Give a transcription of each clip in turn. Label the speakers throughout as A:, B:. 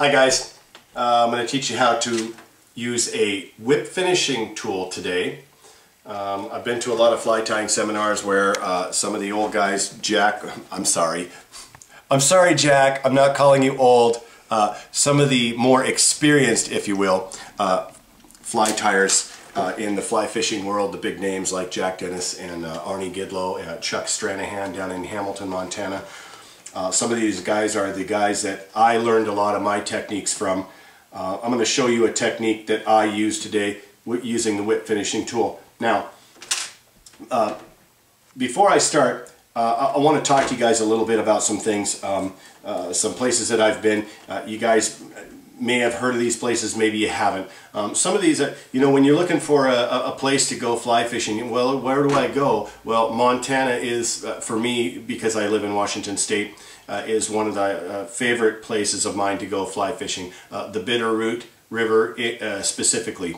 A: Hi guys, I'm going to teach you how to use a whip finishing tool today. I've been to a lot of fly tying seminars where some of the old guys, Jack, I'm sorry Jack, I'm not calling you old, some of the more experienced, if you will, fly tyers in the fly fishing world, the big names like Jack Dennis and Arnie Gidlow, Chuck Stranahan down in Hamilton, Montana. Some of these guys are the guys that I learned a lot of my techniques from. I'm going to show you a technique that I use today using the whip finishing tool. Now, before I start, I want to talk to you guys a little bit about some things, some places that I've been. You guys may have heard of these places, maybe you haven't. Some of these, you know, when you're looking for a place to go fly fishing, well, where do I go? Well, Montana is, for me, because I live in Washington State, is one of the favorite places of mine to go fly fishing. The Bitterroot River specifically.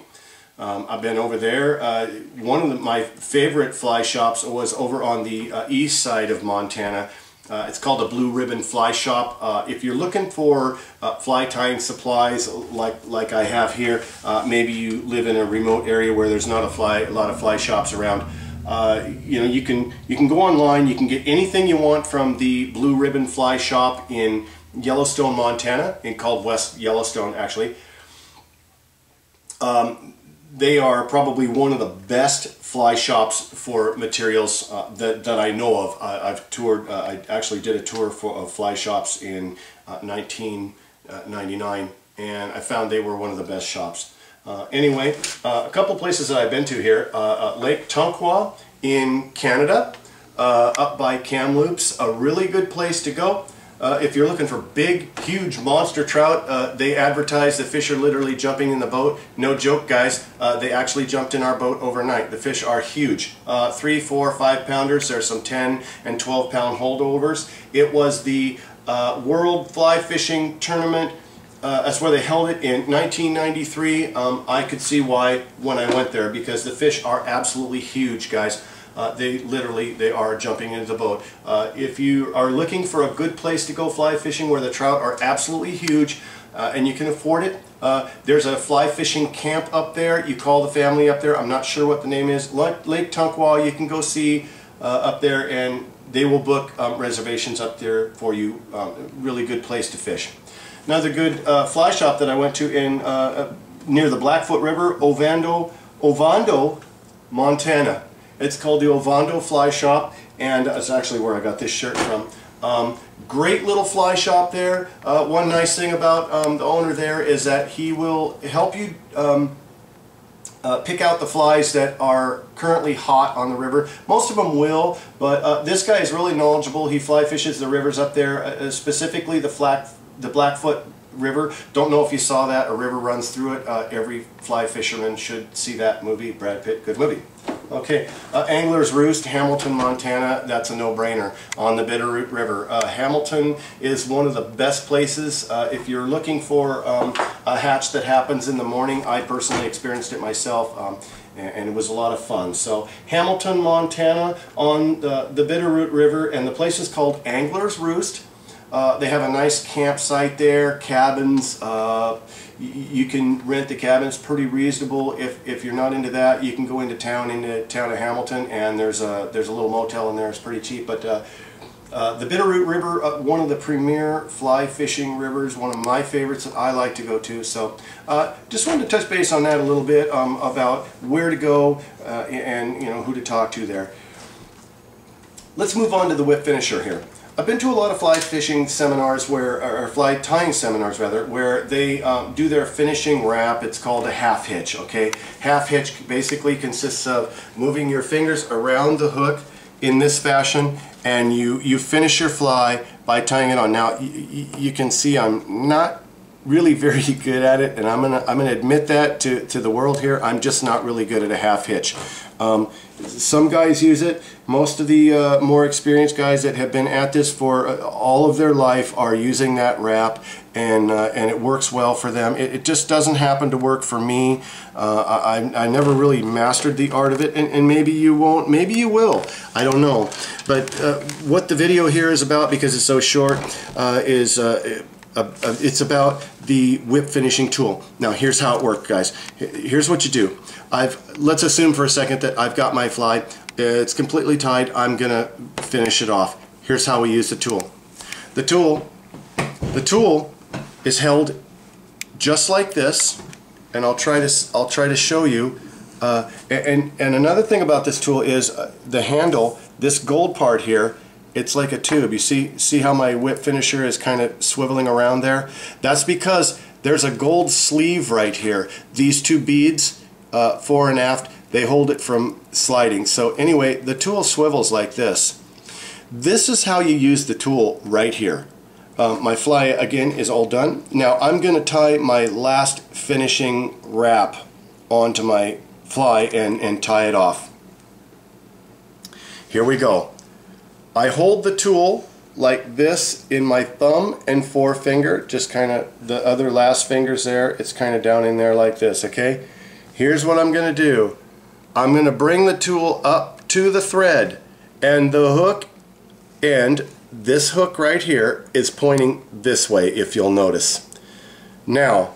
A: I've been over there. One of my favorite fly shops was over on the east side of Montana. It's called the Blue Ribbon Fly Shop. If you're looking for fly tying supplies like I have here, maybe you live in a remote area where there's not a lot of fly shops around. You know, you can go online. You can get anything you want from the Blue Ribbon Fly Shop in Yellowstone, Montana, called West Yellowstone actually. They are probably one of the best fly shops for materials that I know of. I've toured, I actually did a tour of fly shops in 1999, and I found they were one of the best shops. Anyway, a couple places that I've been to here. Lake Tonkawa in Canada, up by Kamloops, a really good place to go. If you're looking for big, huge monster trout, they advertise the fish are literally jumping in the boat. No joke, guys. They actually jumped in our boat overnight. The fish are huge. 3, 4, 5 pounders. There's some 10 and 12 pound holdovers. It was the World Fly Fishing Tournament. That's where they held it in 1993. I could see why when I went there, because the fish are absolutely huge, guys. They are jumping into the boat. If you are looking for a good place to go fly fishing where the trout are absolutely huge and you can afford it, there's a fly fishing camp up there. You call the family up there. I'm not sure what the name is. Lake Tonkawa, you can go see up there, and they will book reservations up there for you. Really good place to fish. Another good fly shop that I went to in near the Blackfoot River, Ovando, Montana. It's called the Ovando Fly Shop, and it's actually where I got this shirt from. Great little fly shop there. One nice thing about the owner there is that he will help you pick out the flies that are currently hot on the river. Most of them will, but this guy is really knowledgeable. He fly fishes the rivers up there, specifically the Blackfoot River. Don't know if you saw that. A river runs through it. Every fly fisherman should see that movie. Brad Pitt, good movie. Okay, Angler's Roost, Hamilton, Montana. That's a no-brainer on the Bitterroot River. Hamilton is one of the best places if you're looking for a hatch that happens in the morning. I personally experienced it myself, and it was a lot of fun. So Hamilton, Montana on the Bitterroot River, and the place is called Angler's Roost. They have a nice campsite there, cabins. You can rent the cabins pretty reasonable. If you're not into that, you can go into town of Hamilton, and there's a little motel in there. It's pretty cheap. But the Bitterroot River, one of the premier fly fishing rivers, one of my favorites that I like to go to. So just wanted to touch base on that a little bit about where to go and who to talk to there. Let's move on to the whip finisher here. I've been to a lot of fly fishing seminars or fly tying seminars rather, where they do their finishing wrap. It's called a half hitch, okay? Half hitch basically consists of moving your fingers around the hook in this fashion, and you finish your fly by tying it on. Now, you can see I'm not really very good at it, and I'm gonna admit that to the world here. I'm just not really good at a half hitch. Some guys use it. Most of the more experienced guys that have been at this for all of their life are using that wrap, and it works well for them. It just doesn't happen to work for me. I never really mastered the art of it, and maybe you won't, maybe you will. I don't know. But what the video here is about, because it's so short, is it's about the whip finishing tool. Now here's how it works, guys. Here's what you do. Let's assume for a second that I've got my fly. It's completely tied. I'm gonna finish it off. Here's how we use the tool. The tool is held just like this, and I'll try to show you. And another thing about this tool is the handle. This gold part here, it's like a tube. You see how my whip finisher is kind of swiveling around there? That's because there's a gold sleeve right here. These two beads, fore and aft, they hold it from sliding. So anyway, the tool swivels like this. This is how you use the tool right here. My fly again is all done. Now I'm going to tie my last finishing wrap onto my fly and tie it off. Here we go. I hold the tool like this in my thumb and forefinger, just kind of the other last fingers there, it's kind of down in there like this, okay? Here's what I'm going to do. I'm going to bring the tool up to the thread, and the hook end, this hook right here, is pointing this way, if you'll notice. Now,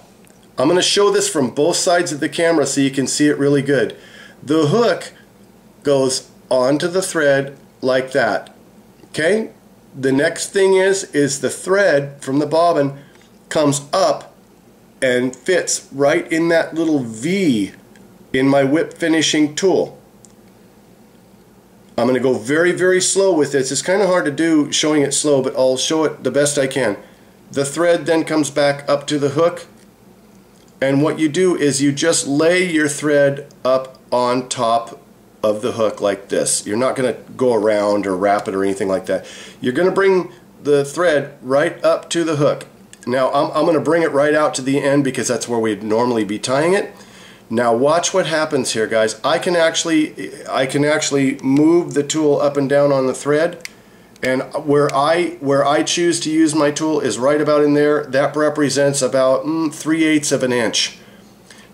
A: I'm going to show this from both sides of the camera so you can see it really good. The hook goes onto the thread like that. Okay? The next thing is the thread from the bobbin comes up and fits right in that little V in my whip finishing tool. I'm going to go very, very slow with this. It's kind of hard to do showing it slow, but I'll show it the best I can. The thread then comes back up to the hook, and what you do is you just lay your thread up on top of the hook like this. You're not going to go around or wrap it or anything like that. You're going to bring the thread right up to the hook. Now I'm going to bring it right out to the end because that's where we'd normally be tying it. Now watch what happens here, guys. I can actually move the tool up and down on the thread, and where I choose to use my tool is right about in there. That represents about 3/8 of an inch.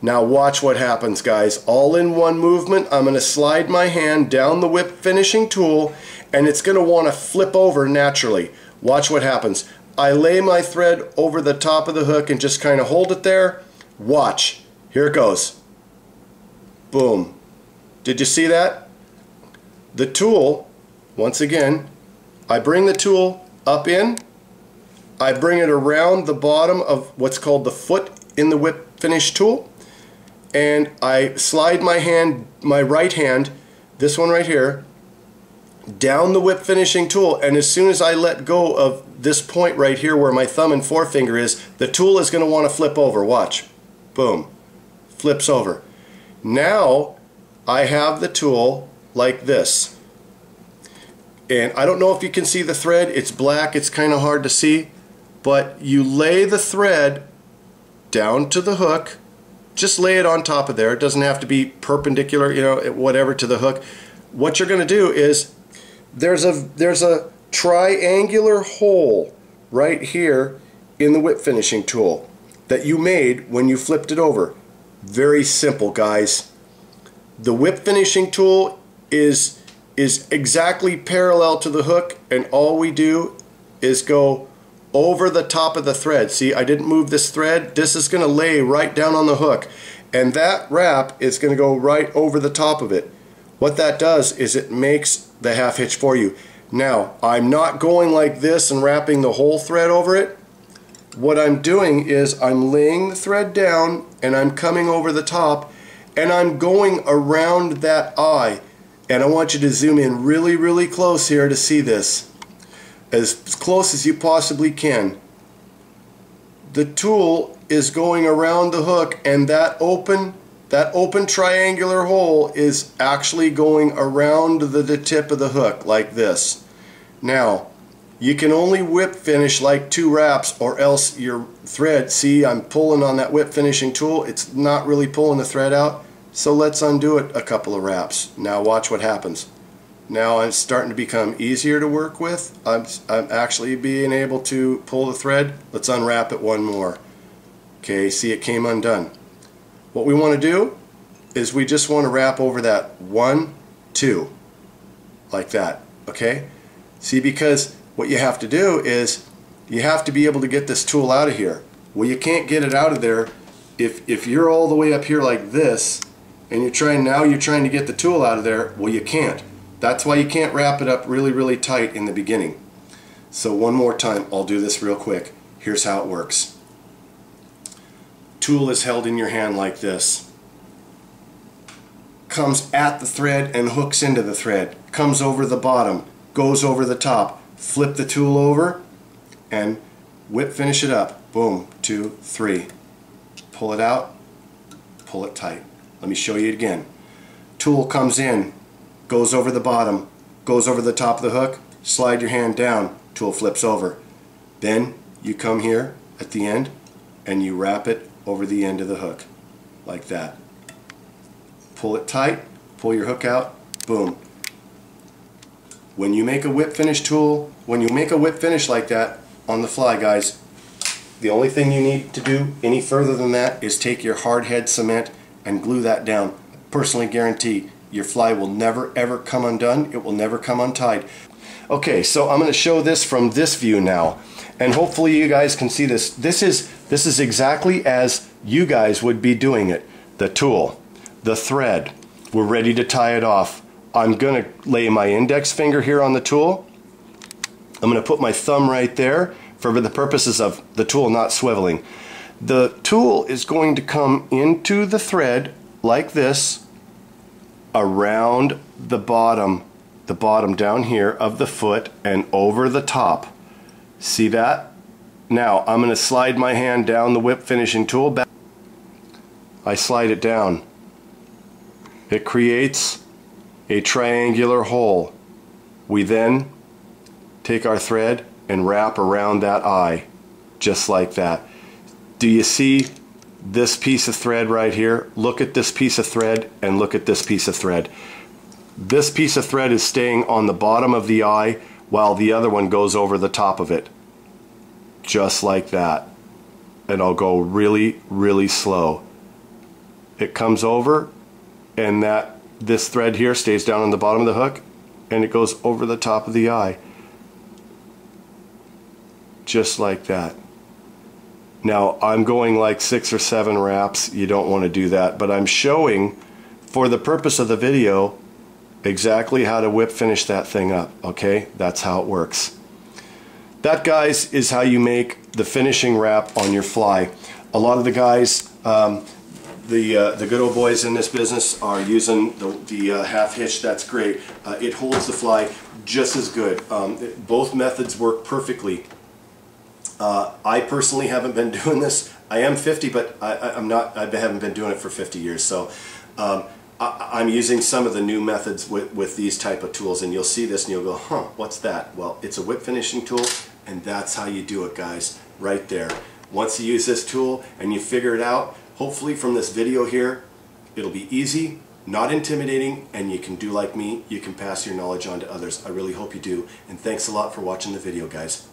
A: Now watch what happens, guys. All in one movement, I'm going to slide my hand down the whip finishing tool, and it's going to want to flip over naturally. Watch what happens. I lay my thread over the top of the hook and just kind of hold it there. Watch. Here it goes. Boom. Did you see that? The tool, once again, I bring the tool up in, I bring it around the bottom of what's called the foot in the whip finish tool, and I slide my hand, my right hand, this one right here, down the whip finishing tool, and as soon as I let go of this point right here where my thumb and forefinger is, the tool is going to want to flip over. Watch. Boom. Flips over. Now I have the tool like this, and I don't know if you can see the thread. It's black, it's kind of hard to see, but you lay the thread down to the hook. Just lay it on top of there. It doesn't have to be perpendicular, you know, whatever, to the hook. What you're going to do is there's a triangular hole right here in the whip finishing tool that you made when you flipped it over. Very simple, guys. The whip finishing tool is exactly parallel to the hook, and all we do is go over the top of the thread. See, I didn't move this thread. This is going to lay right down on the hook, and that wrap is going to go right over the top of it. What that does is it makes the half hitch for you. Now, I'm not going like this and wrapping the whole thread over it. What I'm doing is I'm laying the thread down and I'm coming over the top and I'm going around that eye, and I want you to zoom in really, really close here to see this, as close as you possibly can. The tool is going around the hook, and that open triangular hole is actually going around the tip of the hook like this. Now, you can only whip finish like 2 wraps, or else your thread, see, I'm pulling on that whip finishing tool, it's not really pulling the thread out, so let's undo it a couple of wraps. Now watch what happens. Now it's starting to become easier to work with. I'm actually being able to pull the thread. Let's unwrap it one more. Okay, see, it came undone. What we want to do is we just want to wrap over that 1, 2, like that, okay? See, because what you have to do is you have to be able to get this tool out of here. Well, you can't get it out of there if you're all the way up here like this and you're trying to get the tool out of there. Well, you can't. That's why you can't wrap it up really tight in the beginning. So one more time, I'll do this real quick. Here's how it works. Tool is held in your hand like this. Comes at the thread and hooks into the thread. Comes over the bottom, goes over the top. Flip the tool over and whip finish it up. Boom, 2, 3. Pull it out, pull it tight. Let me show you it again. Tool comes in, goes over the bottom, goes over the top of the hook, slide your hand down, tool flips over. Then you come here at the end and you wrap it over the end of the hook like that. Pull it tight, pull your hook out, boom. When you make a whip finish tool, when you make a whip finish like that on the fly, guys, the only thing you need to do any further than that is take your hard head cement and glue that down. I personally guarantee your fly will never ever come undone. It will never come untied. Okay, so I'm going to show this from this view now, and hopefully you guys can see this. This is exactly as you guys would be doing it. The tool, the thread, we're ready to tie it off. I'm going to lay my index finger here on the tool. I'm going to put my thumb right there for the purposes of the tool not swiveling. The tool is going to come into the thread like this, around the bottom down here of the foot and over the top. See that? Now I'm going to slide my hand down the whip finishing tool back. I slide it down. It creates a triangular hole. We then take our thread and wrap around that eye just like that. Do you see this piece of thread right here? Look at this piece of thread and look at this piece of thread. This piece of thread is staying on the bottom of the eye while the other one goes over the top of it. Just like that. And I'll go really slow. It comes over and this thread here stays down on the bottom of the hook and it goes over the top of the eye. Just like that. Now I'm going like 6 or 7 wraps. You don't want to do that, but I'm showing for the purpose of the video exactly how to whip finish that thing up. Okay, that's how it works. That, guys, is how you make the finishing wrap on your fly. A lot of the guys, the good old boys in this business are using the half hitch. That's great. It holds the fly just as good. Both methods work perfectly. I personally haven't been doing this. I am 50, but I haven't been doing it for 50 years. So I'm using some of the new methods with these type of tools, and you'll see this and you'll go, huh, what's that? Well, it's a whip finishing tool, and that's how you do it, guys, right there. Once you use this tool and you figure it out, hopefully from this video here, it'll be easy, not intimidating, and you can do like me, you can pass your knowledge on to others. I really hope you do, and thanks a lot for watching the video, guys.